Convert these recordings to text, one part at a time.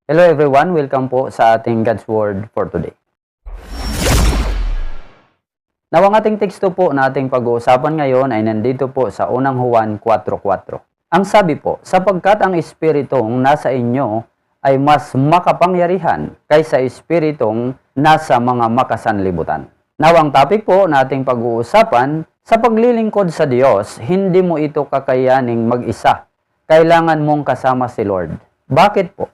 Hello everyone, welcome po sa ating God's Word for today. Now, ang ating teksto po na ating pag-uusapan ngayon ay nandito po sa unang Juan 4:4. Ang sabi po, sapagkat ang espiritong nasa inyo ay mas makapangyarihan kaysa espiritong nasa mga makasanlibutan. Now, ang topic po na ating pag-uusapan, sa paglilingkod sa Diyos, hindi mo ito kakayaning mag-isa. Kailangan mong kasama si Lord. Bakit po?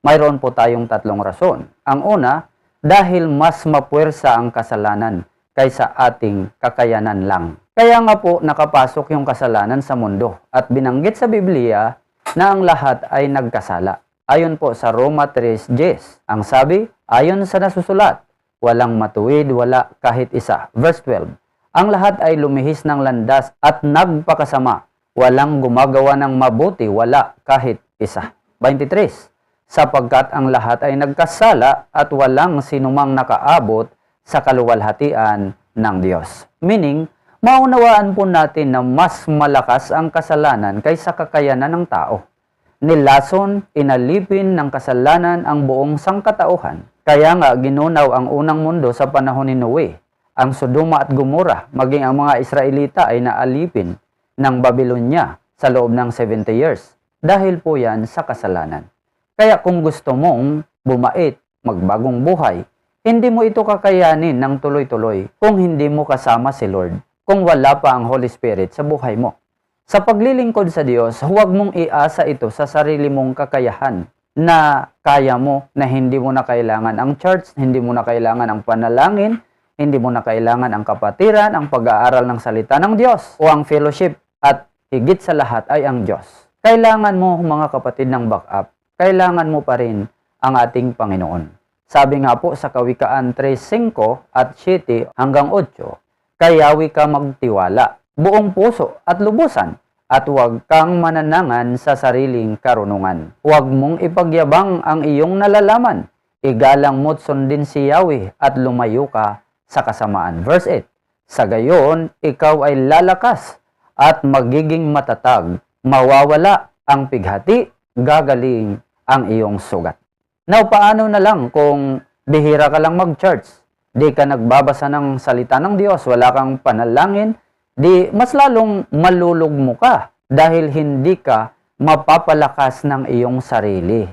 Mayroon po tayong tatlong rason. Ang una, dahil mas mapuwersa ang kasalanan kaysa ating kakayanan lang. Kaya nga po nakapasok yung kasalanan sa mundo at binanggit sa Biblia na ang lahat ay nagkasala. Ayon po sa Roma 3:10, ang sabi, ayon sa nasusulat, walang matuwid, wala kahit isa. Verse 12, ang lahat ay lumihis ng landas at nagpakasama. Walang gumagawa ng mabuti, wala kahit isa. 23, sapagkat ang lahat ay nagkasala at walang sinumang nakaabot sa kaluwalhatian ng Diyos. Meaning, maunawaan po natin na mas malakas ang kasalanan kaysa kakayanan ng tao. Nilason, inalipin ng kasalanan ang buong sangkatauhan. Kaya nga ginunaw ang unang mundo sa panahon ni Noe. Ang Sodoma at Gomora, maging ang mga Israelita ay naalipin ng Babylonia sa loob ng 70 years. Dahil po yan sa kasalanan. Kaya kung gusto mong bumait, magbagong buhay, hindi mo ito kakayanin ng tuloy-tuloy kung hindi mo kasama si Lord, kung wala pa ang Holy Spirit sa buhay mo. Sa paglilingkod sa Diyos, huwag mong iasa ito sa sarili mong kakayahan na kaya mo, na hindi mo na kailangan ang church, hindi mo na kailangan ang panalangin, hindi mo na kailangan ang kapatiran, ang pag-aaral ng salita ng Diyos o ang fellowship, at higit sa lahat ay ang Diyos. Kailangan mo, mga kapatid, ng backup. Kailangan mo pa rin ang ating Panginoon. Sabi nga po sa Kawikaan 3:5 at 7 hanggang 8, kayawi ka magtiwala, buong puso at lubusan, at huwag kang mananangan sa sariling karunungan. Huwag mong ipagyabang ang iyong nalalaman. Igalang mo't sundin si Yahweh at lumayo ka sa kasamaan. Verse 8, sa gayon, ikaw ay lalakas at magiging matatag. Mawawala ang pighati, gagaling ang iyong sugat. Now, paano na lang kung bihira ka lang mag-church? Di ka nagbabasa ng salita ng Diyos, wala kang panalangin, di mas lalong malulugmo ka dahil hindi ka mapapalakas ng iyong sarili.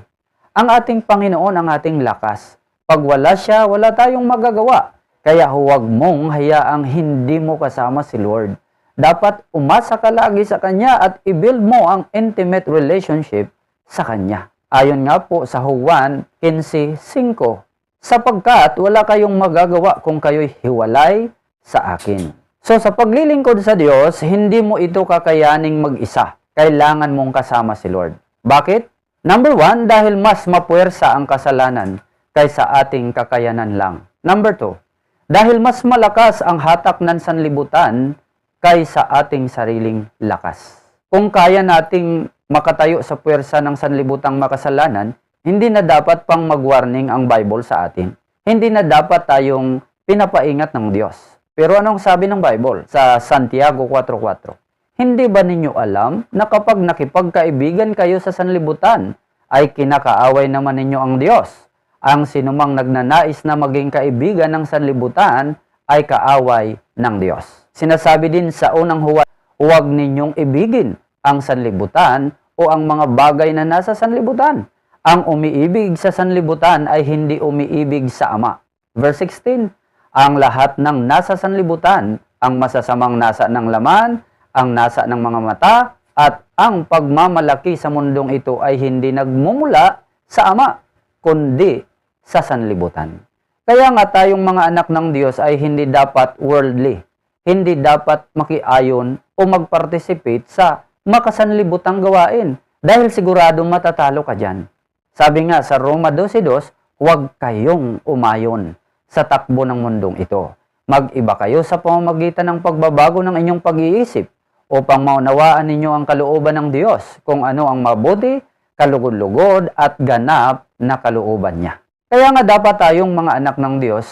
Ang ating Panginoon ang ating lakas. Pag wala siya, wala tayong magagawa. Kaya huwag mong hayaang hindi mo kasama si Lord. Dapat umasa ka lagi sa Kanya at i-build mo ang intimate relationship sa Kanya. Ayon nga po sa Juan 15:5, sapagkat wala kayong magagawa kung kayo'y hiwalay sa akin. So sa paglilingkod sa Diyos, hindi mo ito kakayaning mag-isa. Kailangan mong kasama si Lord. Bakit? Number 1, dahil mas mapuwersa ang kasalanan kaysa ating kakayanan lang. Number 2, dahil mas malakas ang hatak ng sanlibutan kaysa ating sariling lakas. Kung kaya nating makatayo sa puwersa ng sanlibutang makasalanan, hindi na dapat pang mag-warning ang Bible sa atin. Hindi na dapat tayong pinapaingat ng Diyos. Pero anong sabi ng Bible sa Santiago 4:4? Hindi ba ninyo alam na kapag nakipagkaibigan kayo sa sanlibutan, ay kinakaaway naman ninyo ang Diyos? Ang sinumang nagnanais na maging kaibigan ng sanlibutan ay kaaway ng Diyos. Sinasabi din sa unang Juan, huwag ninyong ibigin ang sanlibutan o ang mga bagay na nasa sanlibutan. Ang umiibig sa sanlibutan ay hindi umiibig sa Ama. Verse 16, ang lahat ng nasa sanlibutan, ang masasamang nasa ng laman, ang nasa ng mga mata, at ang pagmamalaki sa mundong ito ay hindi nagmumula sa Ama, kundi sa sanlibutan. Kaya nga tayong mga anak ng Diyos ay hindi dapat worldly, hindi dapat makiayon o mag-participate sa makasanlibutang gawain dahil sigurado matatalo ka dyan. Sabi nga sa Roma 12:2, huwag kayong umayon sa takbo ng mundong ito. Mag-iba kayo sa pamamagitan ng pagbabago ng inyong pag-iisip upang maunawaan ninyo ang kalooban ng Diyos, kung ano ang mabuti, kalugod-lugod at ganap na kalooban niya. Kaya nga dapat tayong mga anak ng Diyos,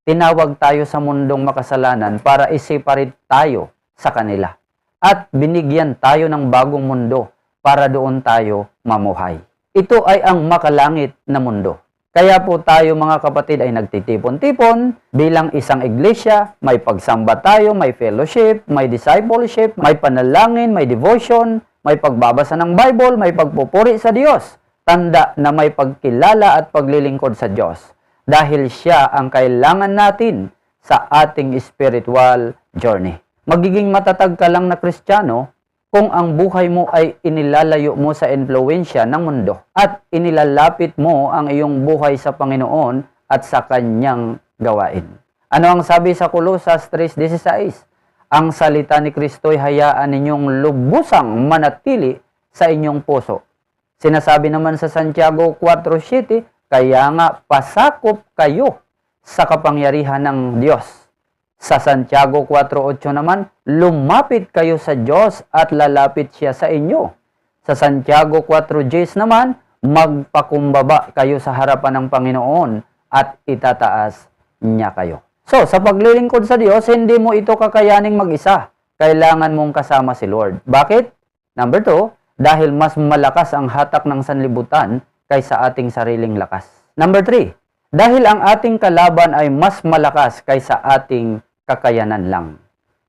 tinawag tayo sa mundong makasalanan para i-separate tayo sa kanila. At binigyan tayo ng bagong mundo para doon tayo mamuhay. ito ay ang makalangit na mundo. Kaya po tayo mga kapatid ay nagtitipon-tipon bilang isang iglesia, may pagsamba tayo, may fellowship, may discipleship, may panalangin, may devotion, may pagbabasa ng Bible, may pagpupuri sa Diyos. Tanda na may pagkilala at paglilingkod sa Diyos dahil siya ang kailangan natin sa ating spiritual journey. Magiging matatag ka lang na Kristiyano kung ang buhay mo ay inilalayo mo sa impluwensya ng mundo at inilalapit mo ang iyong buhay sa Panginoon at sa Kanyang gawain. Ano ang sabi sa Colosas 3:16? Ang salita ni Kristo ay hayaan ninyong lubusang manatili sa inyong puso. Sinasabi naman sa Santiago 4:7, kaya nga pasakop kayo sa kapangyarihan ng Diyos. Sa Santiago 4:8 naman, lumapit kayo sa Diyos at lalapit siya sa inyo. Sa Santiago 4:10 naman, magpakumbaba kayo sa harapan ng Panginoon at itataas niya kayo. So, sa paglilingkod sa Diyos, hindi mo ito kakayaning mag-isa. Kailangan mong kasama si Lord. Bakit? Number 2, dahil mas malakas ang hatak ng sanlibutan kaysa ating sariling lakas. Number 3, dahil ang ating kalaban ay mas malakas kaysa ating kakayanan lang.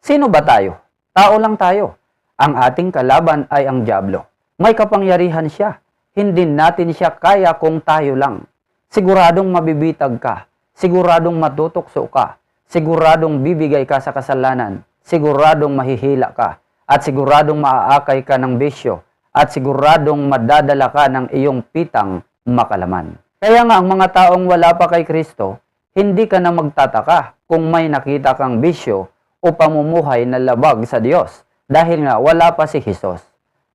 Sino ba tayo? Tao lang tayo. Ang ating kalaban ay ang dyablo. May kapangyarihan siya. Hindi natin siya kaya kung tayo lang. Siguradong mabibitag ka. Siguradong matutokso ka. Siguradong bibigay ka sa kasalanan. Siguradong mahihila ka. At siguradong maaakay ka ng bisyo. At siguradong madadala ka ng iyong pitang makalaman. Kaya nga ang mga taong wala pa kay Kristo, hindi ka na magtataka kung may nakita kang bisyo o pamumuhay na labag sa Diyos dahil nga wala pa si Jesus.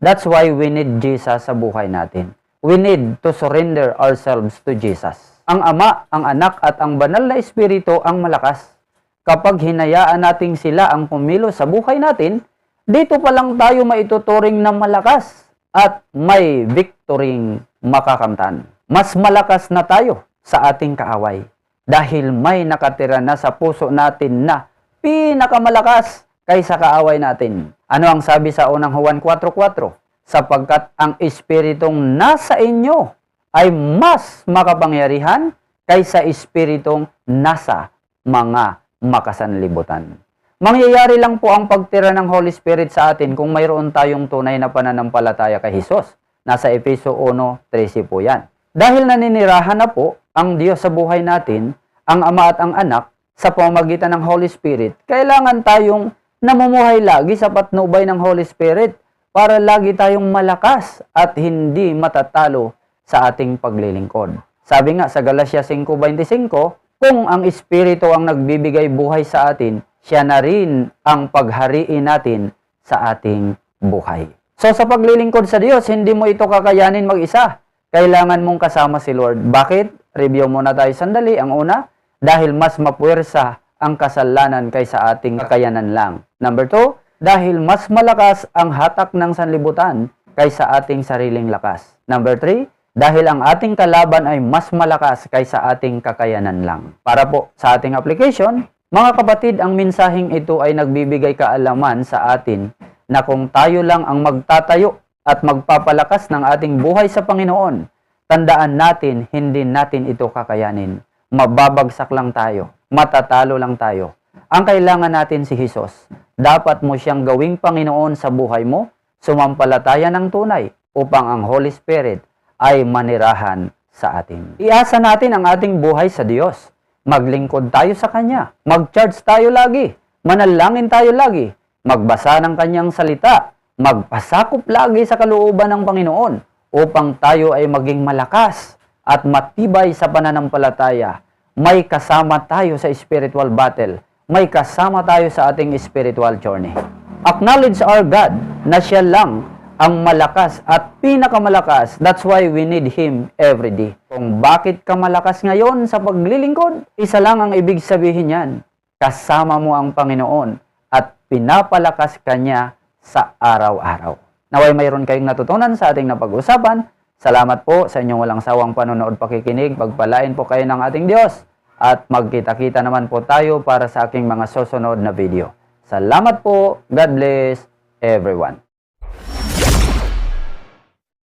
That's why we need Jesus sa buhay natin. We need to surrender ourselves to Jesus. Ang Ama, ang Anak at ang Banal na Espiritu ang malakas. Kapag hinayaan nating sila ang pumilo sa buhay natin, dito pa lang tayo maituturing na malakas at may victory makakamtan. Mas malakas na tayo sa ating kaaway. Dahil may nakatira na sa puso natin na pinakamalakas kaysa kaaway natin. Ano ang sabi sa unang Juan 4:4? Sapagkat ang espiritong nasa inyo ay mas makapangyarihan kaysa espiritong nasa mga makasanlibutan. Mangyayari lang po ang pagtira ng Holy Spirit sa atin kung mayroon tayong tunay na pananampalataya kay Jesus. Nasa Efeso 1:13 po yan. Dahil naninirahan na po ang Diyos sa buhay natin, ang Ama at ang Anak, sa pamamagitan ng Holy Spirit, kailangan tayong namumuhay lagi sa patnubay ng Holy Spirit para lagi tayong malakas at hindi matatalo sa ating paglilingkod. Sabi nga sa Galatia 5:25, kung ang Espiritu ang nagbibigay buhay sa atin, siya na rin ang paghariin natin sa ating buhay. So sa paglilingkod sa Diyos, hindi mo ito kakayanin mag-isa. Kailangan mong kasama si Lord. Bakit? Review muna tayo sandali. Ang una, dahil mas mapuwersa ang kasalanan kaysa ating kakayanan lang. Number 2, dahil mas malakas ang hatak ng sanlibutan kaysa ating sariling lakas. Number 3, dahil ang ating kalaban ay mas malakas kaysa ating kakayanan lang. Para po sa ating application, mga kapatid, ang mensaheng ito ay nagbibigay kaalaman sa atin na kung tayo lang ang magtatayo at magpapalakas ng ating buhay sa Panginoon, tandaan natin, hindi natin ito kakayanin. Mababagsak lang tayo. Matatalo lang tayo. Ang kailangan natin si Jesus. Dapat mo siyang gawing Panginoon sa buhay mo, sumampalataya ng tunay upang ang Holy Spirit ay manirahan sa atin. Iasa natin ang ating buhay sa Diyos. Maglingkod tayo sa Kanya. Mag-charge tayo lagi. Manalangin tayo lagi. Magbasa ng Kanyang salita. Magpasakop lagi sa kalooban ng Panginoon upang tayo ay maging malakas at matibay sa pananampalataya. May kasama tayo sa spiritual battle. May kasama tayo sa ating spiritual journey. Acknowledge our God na siya lang ang malakas at pinakamalakas. That's why we need Him every day. Kung bakit ka malakas ngayon sa paglilingkod, isa lang ang ibig sabihin yan. Kasama mo ang Panginoon at pinapalakas ka niya sa araw-araw. Naway mayroon kayong natutunan sa ating napag-usapan. Salamat po sa inyong walang sawang panonood, pakikinig. Pagpalain po kayo ng ating Diyos at magkita-kita naman po tayo para sa aking mga susunod na video. Salamat po. God bless everyone.